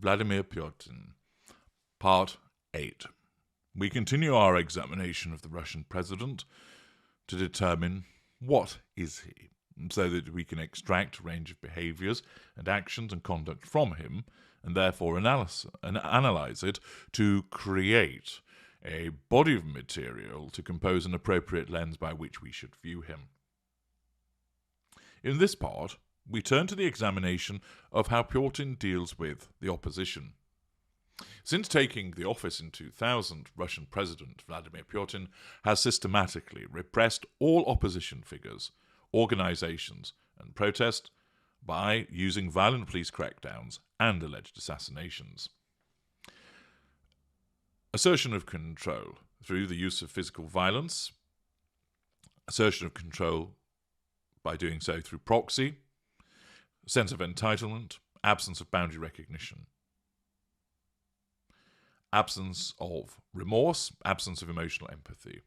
Vladimir Putin, Part 8. We continue our examination of the Russian president to determine what is he, so that we can extract a range of behaviors and actions and conduct from him, and therefore analyze it to create a body of material to compose an appropriate lens by which we should view him. In this part, we turn to the examination of how Putin deals with the opposition. Since taking the office in 2000, Russian President Vladimir Putin has systematically repressed all opposition figures, organizations, and protest by using violent police crackdowns and alleged assassinations. Assertion of control through the use of physical violence, assertion of control by doing so through proxy, sense of entitlement, absence of boundary recognition, absence of remorse, absence of emotional empathy.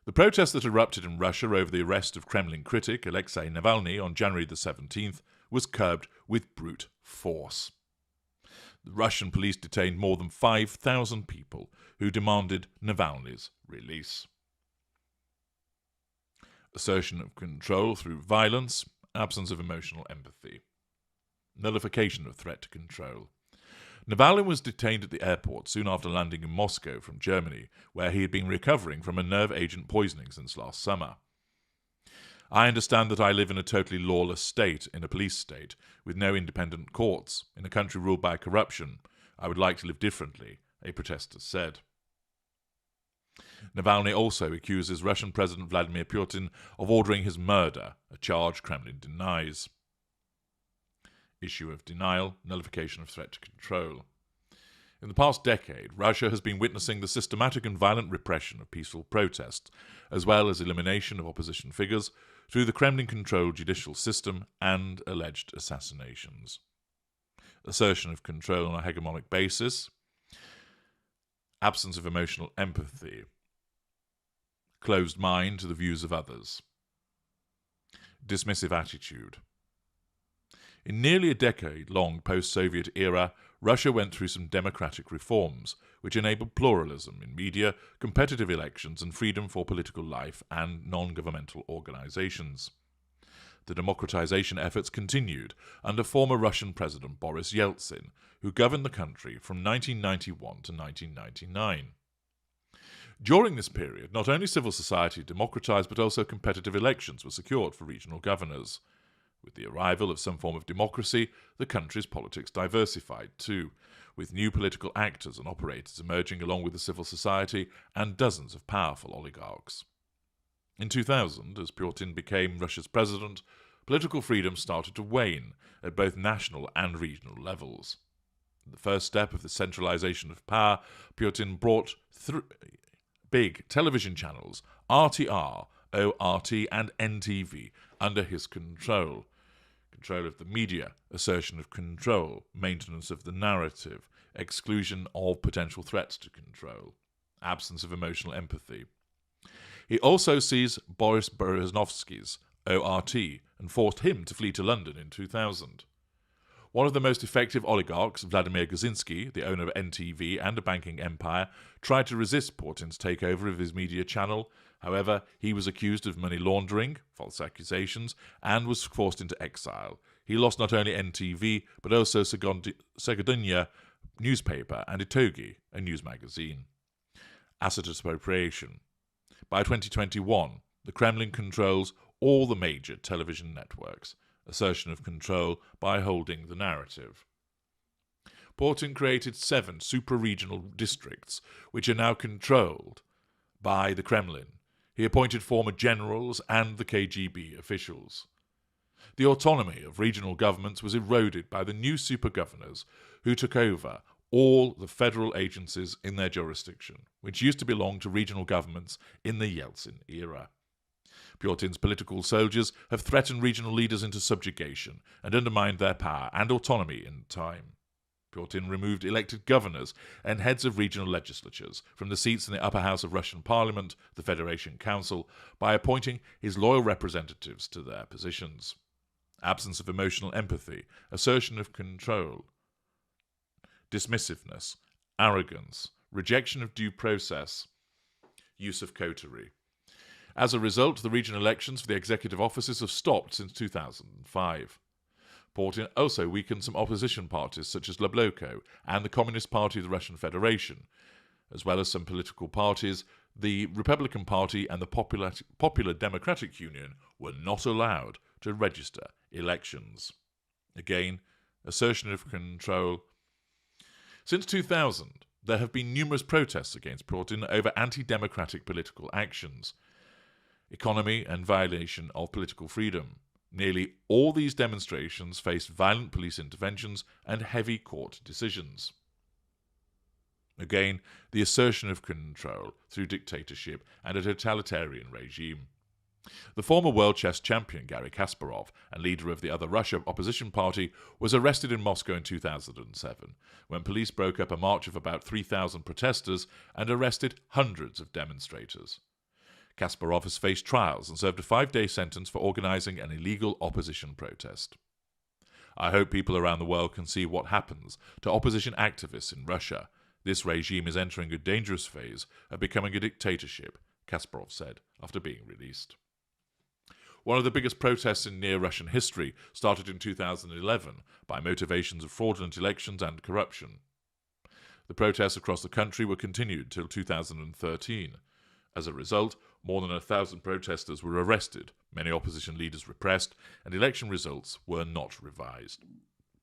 The protests that erupted in Russia over the arrest of Kremlin critic Alexei Navalny on January the 17th was curbed with brute force. The Russian police detained more than 5,000 people who demanded Navalny's release. Assertion of control through violence, absence of emotional empathy. Nullification of threat to control. Navalny was detained at the airport soon after landing in Moscow from Germany, where he had been recovering from a nerve agent poisoning since last summer. I understand that I live in a totally lawless state, in a police state, with no independent courts, in a country ruled by corruption. I would like to live differently, a protester said. Navalny also accuses Russian President Vladimir Putin of ordering his murder, a charge Kremlin denies. Issue of denial, nullification of threat to control. In the past decade, Russia has been witnessing the systematic and violent repression of peaceful protests, as well as elimination of opposition figures through the Kremlin-controlled judicial system and alleged assassinations. Assertion of control on a hegemonic basis. Absence of emotional empathy. Closed mind to the views of others. Dismissive attitude. In nearly a decade-long post-Soviet era, Russia went through some democratic reforms, which enabled pluralism in media, competitive elections, and freedom for political life and non-governmental organizations. The democratization efforts continued under former Russian President Boris Yeltsin, who governed the country from 1991 to 1999. During this period, not only civil society democratized, but also competitive elections were secured for regional governors. With the arrival of some form of democracy, the country's politics diversified too, with new political actors and operators emerging along with the civil society and dozens of powerful oligarchs. In 2000, as Putin became Russia's president, political freedom started to wane at both national and regional levels. In the first step of the centralization of power, Putin brought three big television channels, RTR, ORT, and NTV, under his control. Control of the media, assertion of control, maintenance of the narrative, exclusion of potential threats to control, absence of emotional empathy. He also seized Boris Berezovsky's ORT and forced him to flee to London in 2000. One of the most effective oligarchs, Vladimir Kaczynski, the owner of NTV and a banking empire, tried to resist Putin's takeover of his media channel. However, he was accused of money laundering, false accusations, and was forced into exile. He lost not only NTV, but also Segodunya newspaper and Itogi, a news magazine. Asset appropriation. By 2021, the Kremlin controls all the major television networks. Assertion of control by holding the narrative. Putin created 7 super-regional districts, which are now controlled by the Kremlin. He appointed former generals and the KGB officials. The autonomy of regional governments was eroded by the new super-governors who took over all the federal agencies in their jurisdiction, which used to belong to regional governments in the Yeltsin era. Putin's political soldiers have threatened regional leaders into subjugation and undermined their power and autonomy in time. Putin removed elected governors and heads of regional legislatures from the seats in the upper house of Russian Parliament, the Federation Council, by appointing his loyal representatives to their positions. Absence of emotional empathy, assertion of control. dismissiveness, arrogance, rejection of due process, use of coterie. As a result, the regional elections for the executive offices have stopped since 2005. Putin also weakened some opposition parties such as Yabloko and the Communist Party of the Russian Federation, as well as some political parties. The Republican Party and the Popular Democratic Union were not allowed to register elections. Again, assertion of control. Since 2000, there have been numerous protests against Putin over anti-democratic political actions, economy and violation of political freedom. Nearly all these demonstrations faced violent police interventions and heavy court decisions. Again, the assertion of control through dictatorship and a totalitarian regime. The former world chess champion Garry Kasparov and leader of the Other Russia opposition party was arrested in Moscow in 2007 when police broke up a march of about 3,000 protesters and arrested hundreds of demonstrators. Kasparov has faced trials and served a 5-day sentence for organising an illegal opposition protest. I hope people around the world can see what happens to opposition activists in Russia. This regime is entering a dangerous phase of becoming a dictatorship, Kasparov said after being released. One of the biggest protests in near Russian history started in 2011 by motivations of fraudulent elections and corruption. The protests across the country were continued till 2013. As a result, more than 1,000 protesters were arrested, many opposition leaders repressed, and election results were not revised.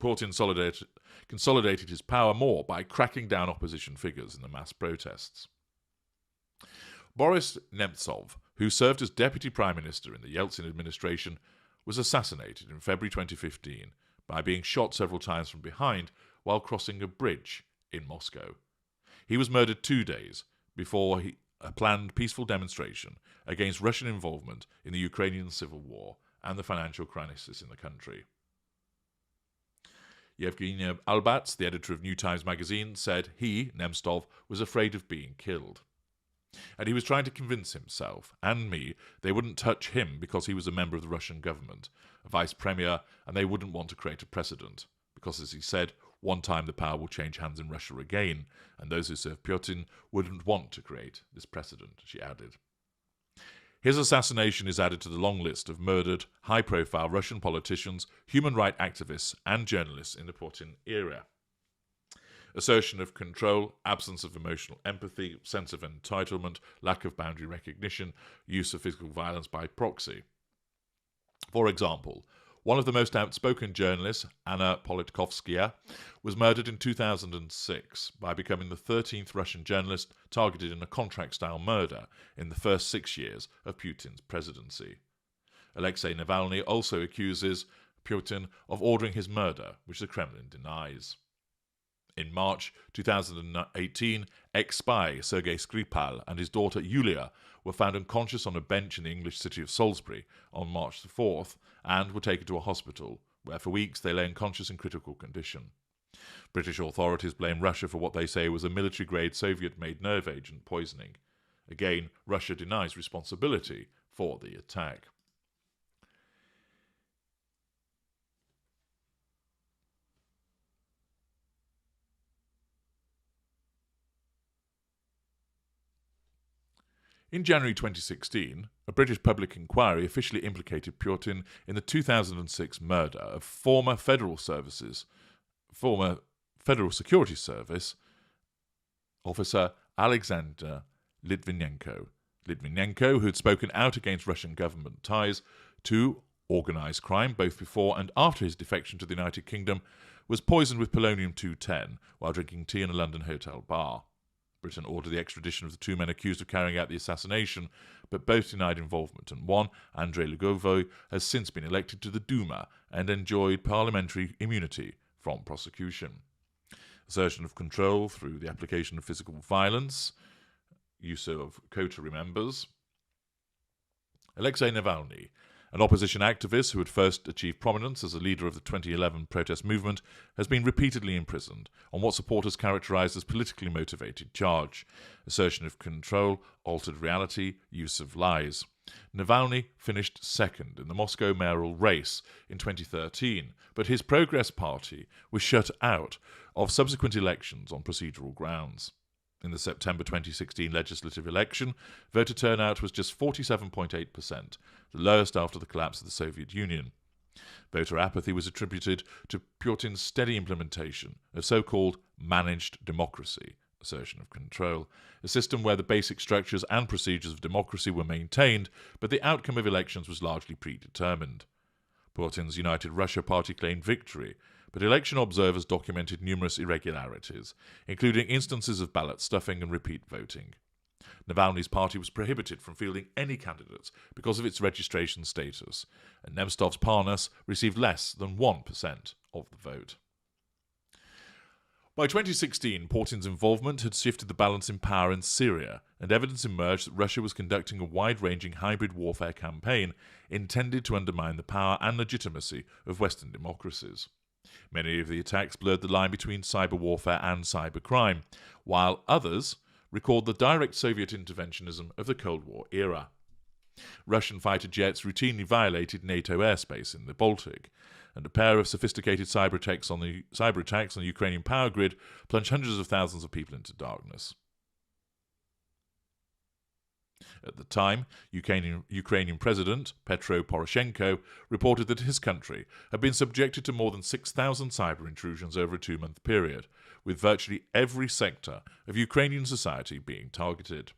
Putin consolidated his power more by cracking down opposition figures in the mass protests. Boris Nemtsov, who served as deputy prime minister in the Yeltsin administration, was assassinated in February 2015 by being shot several times from behind while crossing a bridge in Moscow. He was murdered 2 days before a planned peaceful demonstration against Russian involvement in the Ukrainian civil war and the financial crisis in the country. Yevgeny Albats, the editor of New Times magazine, said he, Nemtsov, was afraid of being killed. And he was trying to convince himself and me they wouldn't touch him because he was a member of the Russian government, a vice premier, and they wouldn't want to create a precedent. Because, as he said, one time the power will change hands in Russia again, and those who serve Putin wouldn't want to create this precedent, she added. His assassination is added to the long list of murdered, high-profile Russian politicians, human rights activists, and journalists in the Putin era. Assertion of control, absence of emotional empathy, sense of entitlement, lack of boundary recognition, use of physical violence by proxy. For example, one of the most outspoken journalists, Anna Politkovskaya, was murdered in 2006 by becoming the 13th Russian journalist targeted in a contract-style murder in the first 6 years of Putin's presidency. Alexei Navalny also accuses Putin of ordering his murder, which the Kremlin denies. In March 2018, ex-spy Sergei Skripal and his daughter Yulia were found unconscious on a bench in the English city of Salisbury on March the 4th and were taken to a hospital, where for weeks they lay unconscious in critical condition. British authorities blame Russia for what they say was a military-grade Soviet-made nerve agent poisoning. Again, Russia denies responsibility for the attack. In January 2016, a British public inquiry officially implicated Putin in the 2006 murder of former Federal Security Service officer Alexander Litvinenko. Litvinenko, who had spoken out against Russian government ties to organised crime both before and after his defection to the United Kingdom, was poisoned with polonium-210 while drinking tea in a London hotel bar. Britain ordered the extradition of the 2 men accused of carrying out the assassination, but both denied involvement, and one, Andrei Lugovoy, has since been elected to the Duma and enjoyed parliamentary immunity from prosecution. Assertion of control through the application of physical violence, use of coterie members. Alexei Navalny, an opposition activist who had first achieved prominence as a leader of the 2011 protest movement, has been repeatedly imprisoned on what supporters characterised as politically motivated charge, assertion of control, altered reality, use of lies. Navalny finished second in the Moscow mayoral race in 2013, but his Progress Party was shut out of subsequent elections on procedural grounds. In the September 2016 legislative election, voter turnout was just 47.8%, the lowest after the collapse of the Soviet Union. Voter apathy was attributed to Putin's steady implementation of so-called managed democracy, assertion of control, a system where the basic structures and procedures of democracy were maintained, but the outcome of elections was largely predetermined. Putin's United Russia party claimed victory, but election observers documented numerous irregularities, including instances of ballot stuffing and repeat voting. Navalny's party was prohibited from fielding any candidates because of its registration status, and Nemtsov's Parnas received less than 1% of the vote. By 2016, Putin's involvement had shifted the balance in power in Syria, and evidence emerged that Russia was conducting a wide-ranging hybrid warfare campaign intended to undermine the power and legitimacy of Western democracies. Many of the attacks blurred the line between cyber warfare and cybercrime, while others recalled the direct Soviet interventionism of the Cold War era. Russian fighter jets routinely violated NATO airspace in the Baltic, and a pair of sophisticated cyber attacks on the Ukrainian power grid plunged hundreds of thousands of people into darkness. At the time, Ukrainian President Petro Poroshenko reported that his country had been subjected to more than 6,000 cyber intrusions over a 2-month period, with virtually every sector of Ukrainian society being targeted.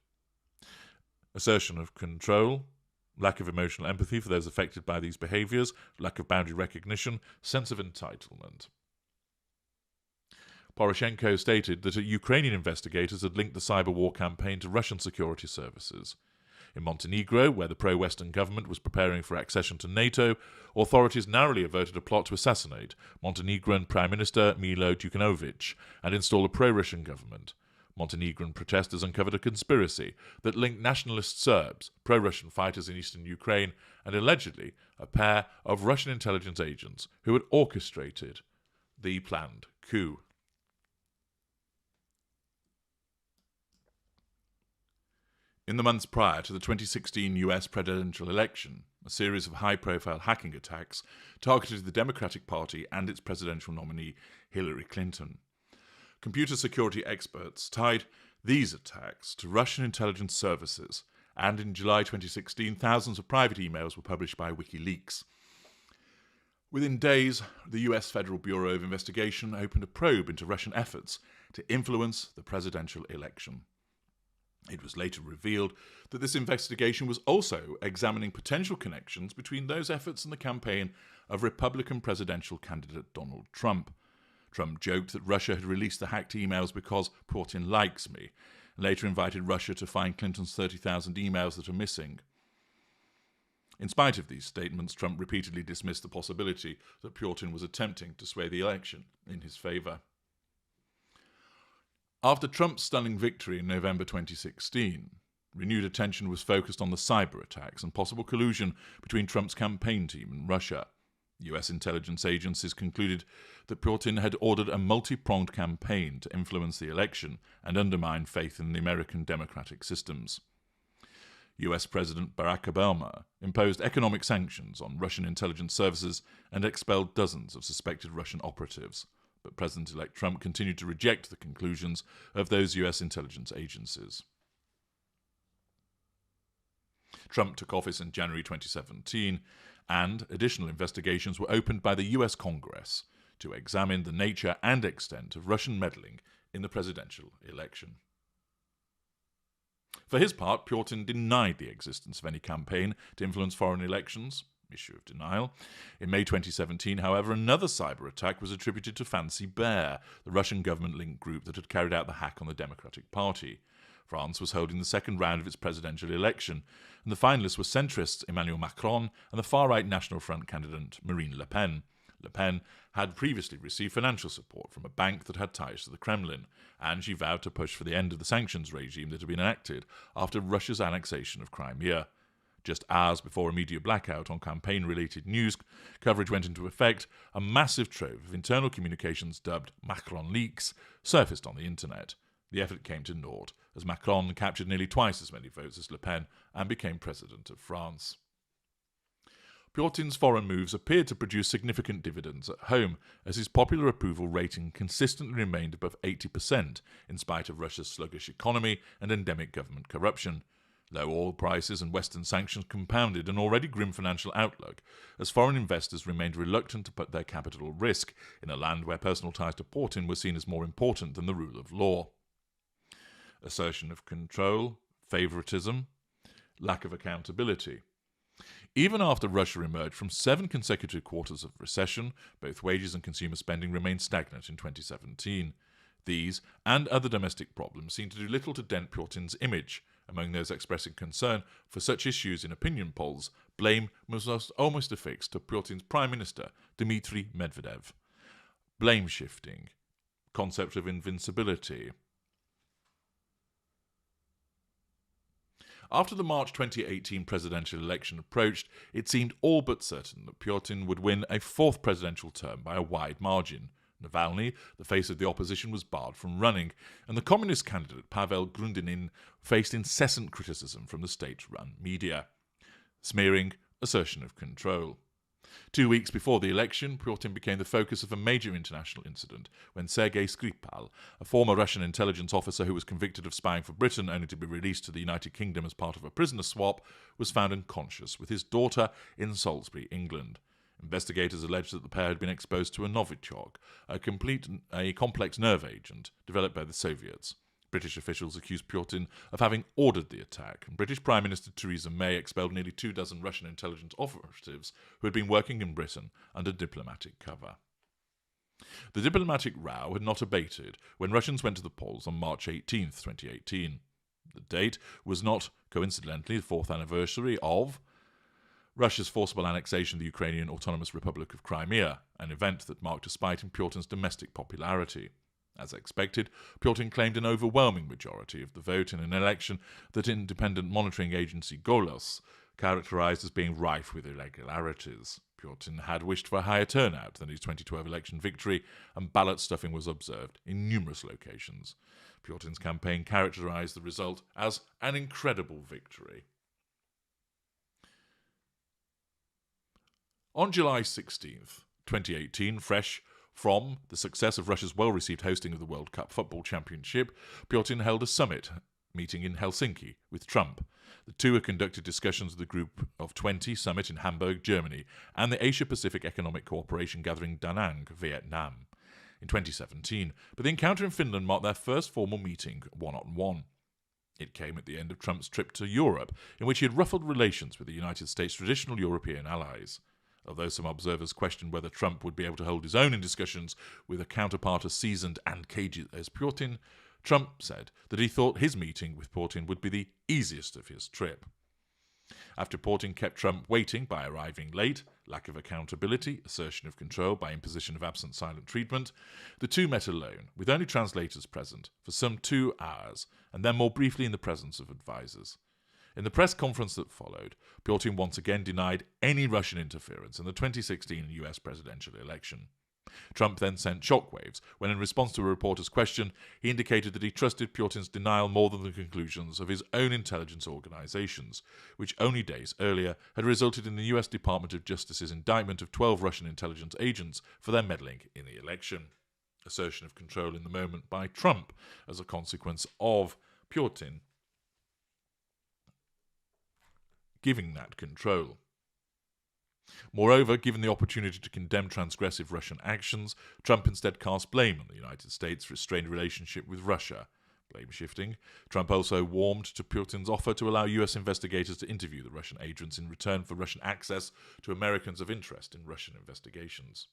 Assertion of control, lack of emotional empathy for those affected by these behaviours, lack of boundary recognition, sense of entitlement. Poroshenko stated that Ukrainian investigators had linked the cyber war campaign to Russian security services. In Montenegro, where the pro-Western government was preparing for accession to NATO, authorities narrowly averted a plot to assassinate Montenegrin Prime Minister Milo Djukanovic and install a pro-Russian government. Montenegrin protesters uncovered a conspiracy that linked nationalist Serbs, pro-Russian fighters in eastern Ukraine, and allegedly a pair of Russian intelligence agents who had orchestrated the planned coup. In the months prior to the 2016 US presidential election, a series of high-profile hacking attacks targeted the Democratic Party and its presidential nominee, Hillary Clinton. Computer security experts tied these attacks to Russian intelligence services, and in July 2016, thousands of private emails were published by WikiLeaks. Within days, the US Federal Bureau of Investigation opened a probe into Russian efforts to influence the presidential election. It was later revealed that this investigation was also examining potential connections between those efforts and the campaign of Republican presidential candidate Donald Trump. Trump joked that Russia had released the hacked emails because Putin likes me, and later invited Russia to find Clinton's 30,000 emails that are missing. In spite of these statements, Trump repeatedly dismissed the possibility that Putin was attempting to sway the election in his favour. After Trump's stunning victory in November 2016, renewed attention was focused on the cyber attacks and possible collusion between Trump's campaign team and Russia. US intelligence agencies concluded that Putin had ordered a multi-pronged campaign to influence the election and undermine faith in the American democratic systems. US President Barack Obama imposed economic sanctions on Russian intelligence services and expelled dozens of suspected Russian operatives. But President-elect Trump continued to reject the conclusions of those US intelligence agencies. Trump took office in January 2017, and additional investigations were opened by the US Congress to examine the nature and extent of Russian meddling in the presidential election. For his part, Putin denied the existence of any campaign to influence foreign elections. Issue of denial. In May 2017, however, another cyber attack was attributed to Fancy Bear, the Russian government-linked group that had carried out the hack on the Democratic Party. France was holding the second round of its presidential election, and the finalists were centrists Emmanuel Macron and the far-right National Front candidate Marine Le Pen. Le Pen had previously received financial support from a bank that had ties to the Kremlin, and she vowed to push for the end of the sanctions regime that had been enacted after Russia's annexation of Crimea. Just hours before a media blackout on campaign-related news coverage went into effect, a massive trove of internal communications dubbed Macron leaks surfaced on the internet. The effort came to naught, as Macron captured nearly twice as many votes as Le Pen and became president of France. Putin's foreign moves appeared to produce significant dividends at home, as his popular approval rating consistently remained above 80%, in spite of Russia's sluggish economy and endemic government corruption. Low oil prices and Western sanctions compounded an already grim financial outlook, as foreign investors remained reluctant to put their capital at risk in a land where personal ties to Putin were seen as more important than the rule of law. Assertion of control, favouritism, lack of accountability. Even after Russia emerged from 7 consecutive quarters of recession, both wages and consumer spending remained stagnant in 2017. These and other domestic problems seem to do little to dent Putin's image. Among those expressing concern for such issues in opinion polls, blame was almost affixed to Putin's Prime Minister, Dmitry Medvedev. Blame shifting, concept of invincibility. After the March 2018 presidential election approached, it seemed all but certain that Putin would win a 4th presidential term by a wide margin. Navalny, the face of the opposition, was barred from running, and the communist candidate Pavel Grudinin faced incessant criticism from the state-run media. Smearing, assertion of control. 2 weeks before the election, Putin became the focus of a major international incident when Sergei Skripal, a former Russian intelligence officer who was convicted of spying for Britain only to be released to the United Kingdom as part of a prisoner swap, was found unconscious with his daughter in Salisbury, England. Investigators alleged that the pair had been exposed to a Novichok, a complex nerve agent developed by the Soviets. British officials accused Putin of having ordered the attack, and British Prime Minister Theresa May expelled nearly 24 Russian intelligence operatives who had been working in Britain under diplomatic cover. The diplomatic row had not abated when Russians went to the polls on March 18, 2018. The date was not, coincidentally, the 4th anniversary of Russia's forcible annexation of the Ukrainian Autonomous Republic of Crimea, an event that marked a spike in Putin's domestic popularity. As expected, Putin claimed an overwhelming majority of the vote in an election that independent monitoring agency Golos characterized as being rife with irregularities. Putin had wished for a higher turnout than his 2012 election victory, and ballot stuffing was observed in numerous locations. Putin's campaign characterized the result as an incredible victory. On July 16th, 2018, fresh from the success of Russia's well-received hosting of the World Cup Football Championship, Putin held a summit meeting in Helsinki with Trump. The two had conducted discussions of the Group of 20 summit in Hamburg, Germany, and the Asia-Pacific Economic Cooperation Gathering Da Nang, Vietnam, in 2017. But the encounter in Finland marked their first formal meeting one-on-one. It came at the end of Trump's trip to Europe, in which he had ruffled relations with the United States' traditional European allies. Although some observers questioned whether Trump would be able to hold his own in discussions with a counterpart as seasoned and cagey as Putin, Trump said that he thought his meeting with Putin would be the easiest of his trip. After Putin kept Trump waiting by arriving late, lack of accountability, assertion of control by imposition of absent silent treatment, the two met alone, with only translators present, for some 2 hours, and then more briefly in the presence of advisers. In the press conference that followed, Putin once again denied any Russian interference in the 2016 US presidential election. Trump then sent shockwaves when, in response to a reporter's question, he indicated that he trusted Putin's denial more than the conclusions of his own intelligence organizations, which only days earlier had resulted in the US Department of Justice's indictment of 12 Russian intelligence agents for their meddling in the election. Assertion of control in the moment by Trump as a consequence of Putin giving that control. Moreover, given the opportunity to condemn transgressive Russian actions, Trump instead cast blame on the United States for its strained relationship with Russia. Blame shifting. Trump also warmed to Putin's offer to allow US investigators to interview the Russian agents in return for Russian access to Americans of interest in Russian investigations.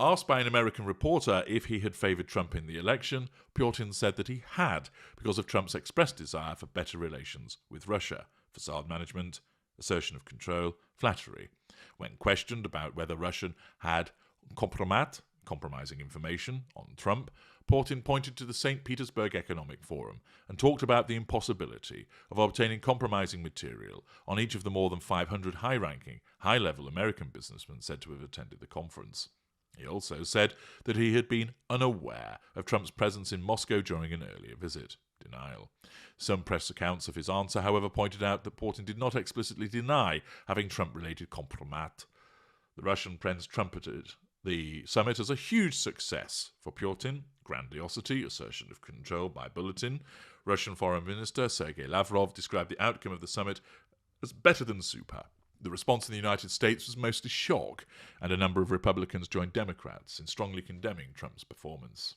Asked by an American reporter if he had favoured Trump in the election, Putin said that he had, because of Trump's expressed desire for better relations with Russia, facade management, assertion of control, flattery. When questioned about whether Russia had compromising information on Trump, Putin pointed to the St. Petersburg Economic Forum and talked about the impossibility of obtaining compromising material on each of the more than 500 high-ranking, high-level American businessmen said to have attended the conference. He also said that he had been unaware of Trump's presence in Moscow during an earlier visit. Denial. Some press accounts of his answer, however, pointed out that Putin did not explicitly deny having Trump-related compromat. The Russian prince trumpeted the summit as a huge success for Putin. Grandiosity, assertion of control by bulletin. Russian Foreign Minister Sergei Lavrov described the outcome of the summit as better than super. The response in the United States was mostly shock, and a number of Republicans joined Democrats in strongly condemning Trump's performance.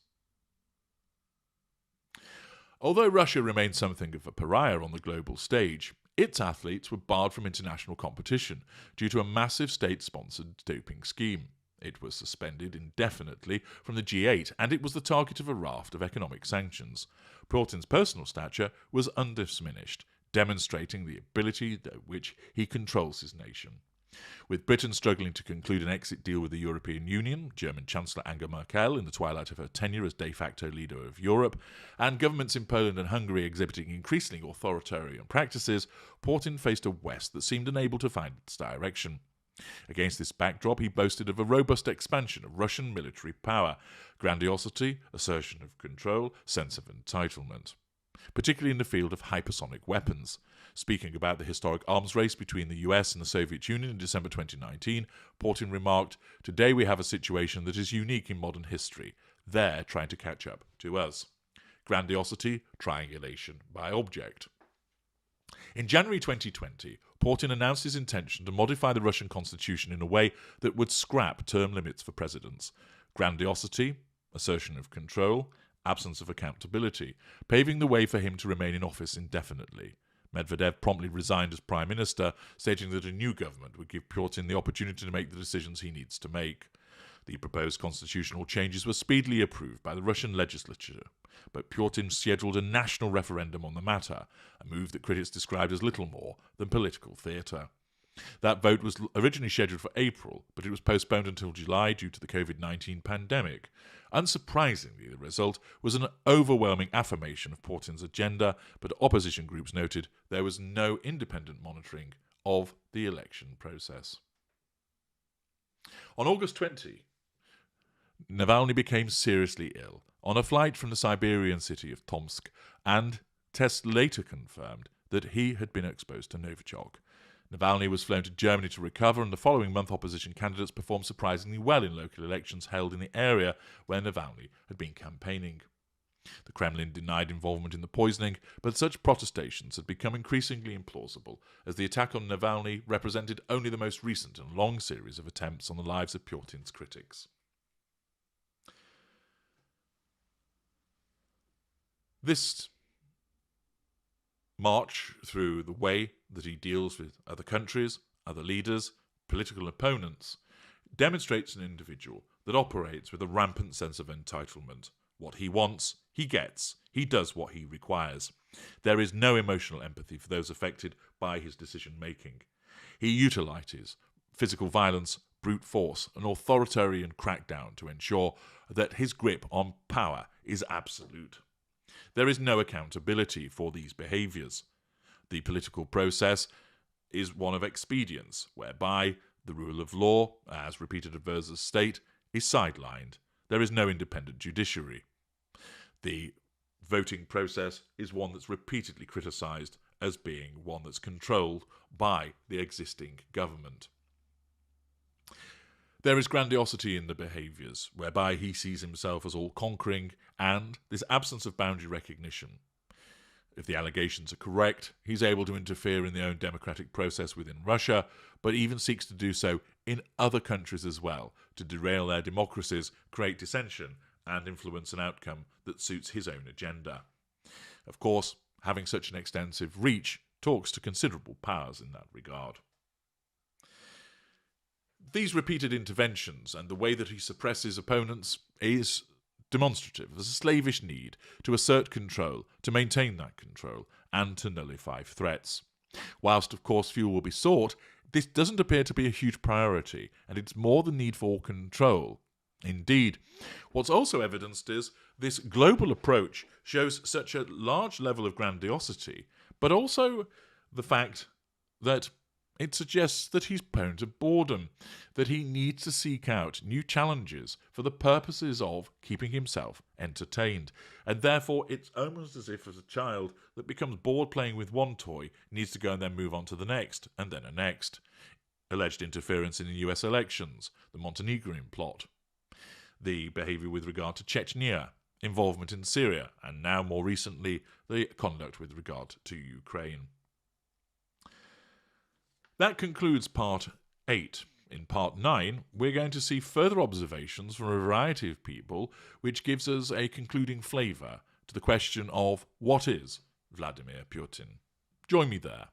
Although Russia remained something of a pariah on the global stage, its athletes were barred from international competition due to a massive state-sponsored doping scheme. It was suspended indefinitely from the G8, and it was the target of a raft of economic sanctions. Putin's personal stature was undiminished, demonstrating the ability at which he controls his nation. With Britain struggling to conclude an exit deal with the European Union, German Chancellor Angela Merkel in the twilight of her tenure as de facto leader of Europe, and governments in Poland and Hungary exhibiting increasingly authoritarian practices, Putin faced a West that seemed unable to find its direction. Against this backdrop, he boasted of a robust expansion of Russian military power, grandiosity, assertion of control, sense of entitlement, particularly in the field of hypersonic weapons. Speaking about the historic arms race between the US and the Soviet Union in December 2019, Putin remarked, "Today we have a situation that is unique in modern history. They're trying to catch up to us." Grandiosity, triangulation by object. In January 2020, Putin announced his intention to modify the Russian constitution in a way that would scrap term limits for presidents. Grandiosity, assertion of control, absence of accountability, paving the way for him to remain in office indefinitely. Medvedev promptly resigned as prime minister, stating that a new government would give Putin the opportunity to make the decisions he needs to make. The proposed constitutional changes were speedily approved by the Russian legislature, but Putin scheduled a national referendum on the matter, a move that critics described as little more than political theatre. That vote was originally scheduled for April, but it was postponed until July due to the COVID-19 pandemic. Unsurprisingly, the result was an overwhelming affirmation of Putin's agenda, but opposition groups noted there was no independent monitoring of the election process. On August 20, Navalny became seriously ill on a flight from the Siberian city of Tomsk, and tests later confirmed that he had been exposed to Novichok. Navalny was flown to Germany to recover, and the following month opposition candidates performed surprisingly well in local elections held in the area where Navalny had been campaigning. The Kremlin denied involvement in the poisoning, but such protestations had become increasingly implausible, as the attack on Navalny represented only the most recent and long series of attempts on the lives of Putin's critics. This march through the way that he deals with other countries, other leaders, political opponents, demonstrates an individual that operates with a rampant sense of entitlement. What he wants, he gets. He does what he requires. There is no emotional empathy for those affected by his decision-making. He utilizes physical violence, brute force, an authoritarian crackdown to ensure that his grip on power is absolute. There is no accountability for these behaviours. The political process is one of expedience, whereby the rule of law, as repeated adversaries state, is sidelined. There is no independent judiciary. The voting process is one that's repeatedly criticised as being one that's controlled by the existing government. There is grandiosity in the behaviours, whereby he sees himself as all-conquering, and this absence of boundary recognition. If the allegations are correct, he's able to interfere in the own democratic process within Russia, but even seeks to do so in other countries as well, to derail their democracies, create dissension, and influence an outcome that suits his own agenda. Of course, having such an extensive reach talks to considerable powers in that regard. These repeated interventions and the way that he suppresses opponents is demonstrative of a slavish need to assert control, to maintain that control, and to nullify threats. Whilst, of course, fuel will be sought, this doesn't appear to be a huge priority, and it's more the need for control. Indeed, what's also evidenced is this global approach shows such a large level of grandiosity, but also the fact that It suggests that he's prone to boredom, that he needs to seek out new challenges for the purposes of keeping himself entertained, and therefore it's almost as if as a child that becomes bored playing with one toy needs to go and then move on to the next, and then a next. Alleged interference in the US elections, the Montenegrin plot, the behaviour with regard to Chechnya, involvement in Syria, and now more recently the conduct with regard to Ukraine. That concludes part 8. In part 9, we're going to see further observations from a variety of people, which gives us a concluding flavour to the question of what is Vladimir Putin. Join me there.